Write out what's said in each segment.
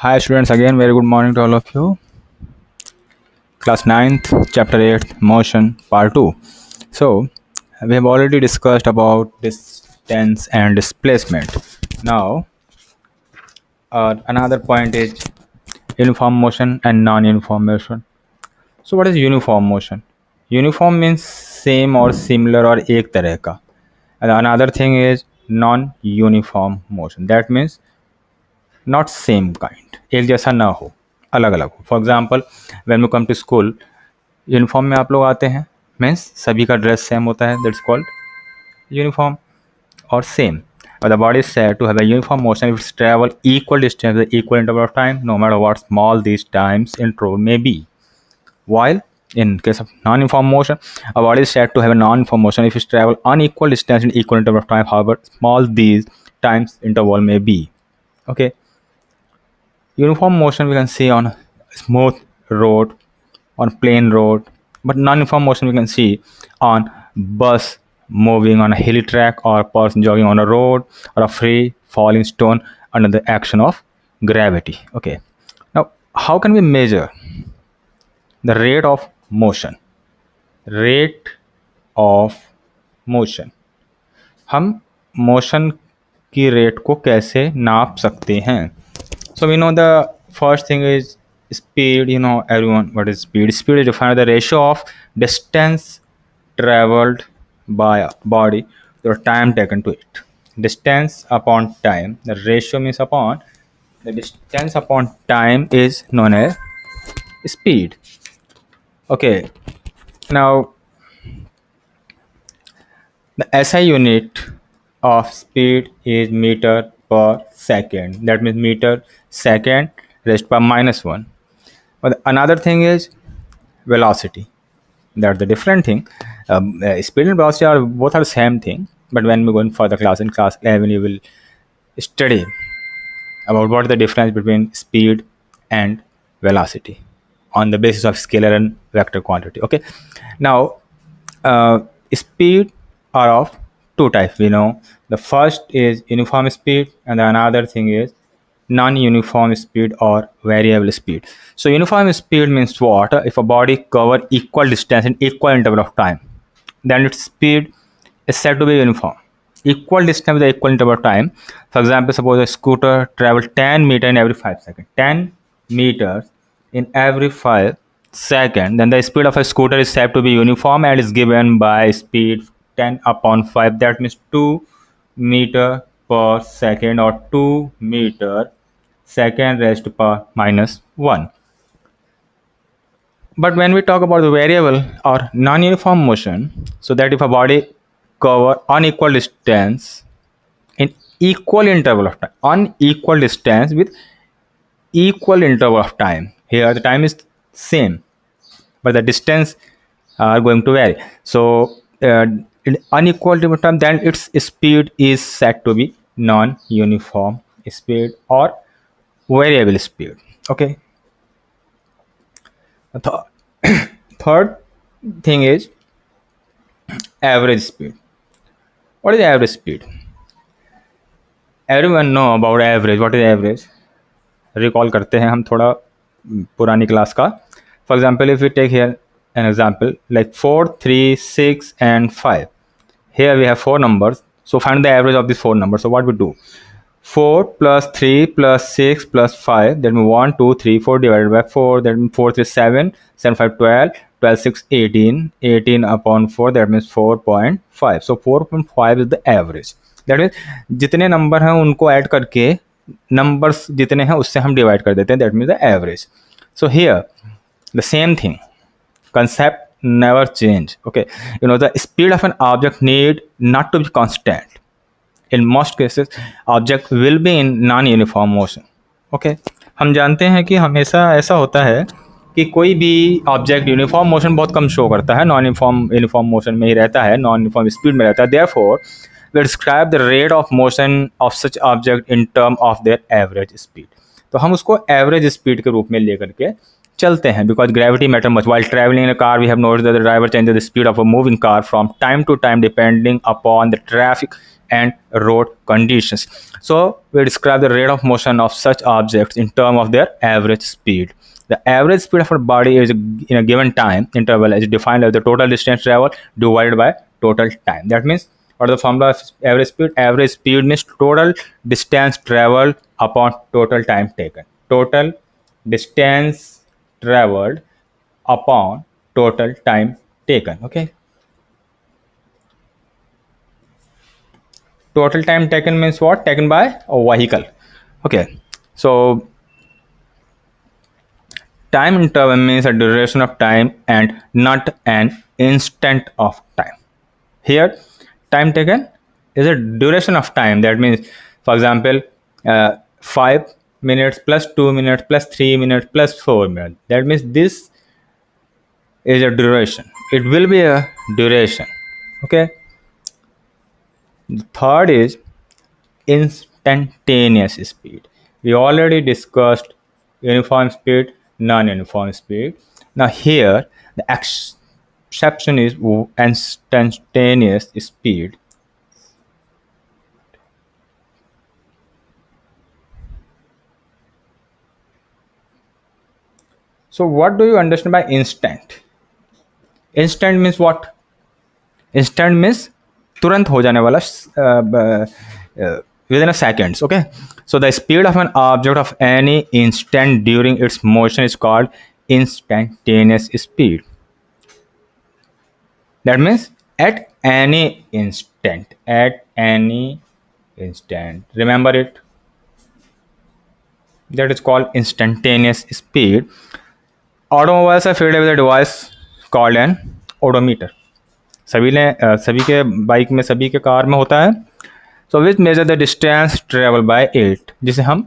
Hi students, again very good morning to all of you. Class ninth, chapter 8, motion part 2. So we have already discussed about distance and displacement. Now another point is uniform motion and non-uniform motion. So what is uniform motion? Uniform means same or similar or एक तरह का. And another thing is non-uniform motion. That means not same kind, एक जैसा ना हो, अलग अलग हो. For example when you come to school, uniform में आप लोग आते हैं, मीन्स सभी का ड्रेस सेम होता है, दैट्स कॉल्ड यूनिफॉर्म और सेम. और the body is said to have a uniform motion if it's travel equal distance with equal interval of time no matter what small this times interval may be. While in case of non-uniform motion, a body is said to have a non-uniform motion if it travel unequal distance in equal interval of time, however small these times interval may be. Okay. Uniform motion we can see on smooth road, on plain road, but non-uniform motion we can see on bus moving on a hilly track or person jogging on a road or a free falling stone under the action of gravity. Okay. Now, how can we measure the rate of motion? Rate of motion. हम motion की rate को कैसे नाप सकते हैं? So we know the first thing is speed. You know everyone what is speed. Speed is defined as the ratio of distance traveled by a body to the time taken to it. Distance upon time. The ratio means upon the distance upon time is known as speed. Okay. Now the SI unit of speed is meter per second. That means meter second raised by -1. But another thing is velocity. That's the different thing. Speed and velocity are both are the same thing. But when we go in for the class in class 11, you will study about what is the difference between speed and velocity on the basis of scalar and vector quantity. Okay. Now, speed are of two types. We know the first is uniform speed, and the another thing is non-uniform speed or variable speed. So uniform speed means what? If a body cover equal distance in equal interval of time, then its speed is said to be uniform. Equal distance with the equal interval of time. For example, suppose a scooter travel 10 meters in every 5 seconds. 10 meters in every 5 seconds. Then the speed of a scooter is said to be uniform and is given by speed 10 upon 5. That means 2 meter per second or 2 meter second raised to power -1. But when we talk about the variable or non-uniform motion, so that if a body cover unequal distance in equal interval of time, unequal distance with equal interval of time. Here the time is same, but the distance are going to vary. So in unequal interval of time, then its speed is said to be non-uniform speed or variable speed. Okay. Third thing is average speed. What is average speed? Everyone know about average. What is average? Recall करते हैं हम थोड़ा पुरानी class का. For example, if we take here an example like 4, 3, 6 and 5. Here we have 4 numbers. So find the average of these 4 numbers. So what we do? 4 plus 3 plus 6 plus 5, that means 1 2 3 4 divided by 4, that means 4 3 7 7 5 12 12 6 18 18 upon 4, that means 4.5. So 4.5 is the average. That means जितने number हैं उनको add करके numbers जितने हैं उससे हम divide कर देते हैं. That means the average. So here the same thing, concept never change. Okay, you know the speed of an object need not to be constant. In most cases object will be in non-uniform motion. Okay, हम जानते हैं कि हमेशा ऐसा होता है कि कोई भी ऑब्जेक्ट यूनिफॉर्म मोशन बहुत कम शो करता है, नॉन यूनिफॉर्म मोशन में ही रहता है, नॉन यूनिफॉर्म स्पीड में रहता है. Therefore we describe the rate of motion of such object in term of their average speed. तो हम उसको एवरेज स्पीड के रूप में लेकर के चलते हैं. Because gravity matter much. While travelling in a car we have noticed that the driver changes the speed of a moving car from time to time depending upon the traffic and road conditions. So we describe the rate of motion of such objects in terms of their average speed. The average speed of a body is in a given time interval is defined as the total distance traveled divided by total time. That means what is the formula of average speed? Average speed means total distance traveled upon total time taken. Total distance traveled upon total time taken. Okay. Total time taken means what? Taken by a vehicle. Okay. So time interval means a duration of time and not an instant of time. Here, time taken is a duration of time. That means, for example, 5 minutes plus 2 minutes plus 3 minutes plus 4 minutes. That means this is a duration. It will be a duration. Okay. The third is instantaneous speed. We already discussed uniform speed, non-uniform speed. Now here the exception is instantaneous speed. So what do you understand by instant? Instant means what? Instant means तुरंत हो जाने वाला within a seconds. Okay, so the speed of an object of any instant during its motion is called instantaneous speed. That means at any instant, remember it, that is called instantaneous speed. Automobiles are fitted with a device called an odometer. सभी के bike में, सभी के car में होता है. So which measure the distance travel by it, जिसे हम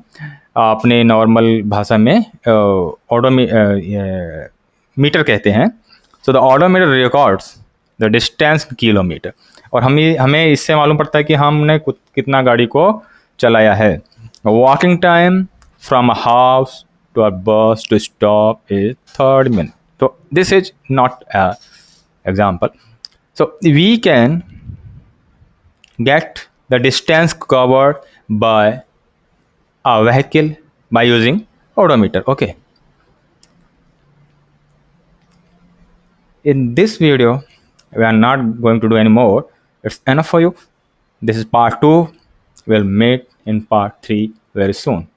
अपने नॉर्मल भाषा में मीटर कहते हैं. So the odometer records the distance kilometre. और हमें इससे मालूम पड़ता है कि हमने कितना गाड़ी को चलाया है. Walking time from a house to a bus to stop is 30 minutes. So this is not a example. So we can get the distance covered by a vehicle by using odometer. Okay. In this video, we are not going to do any more. It's enough for you. This is part 2. We'll meet in part 3 very soon.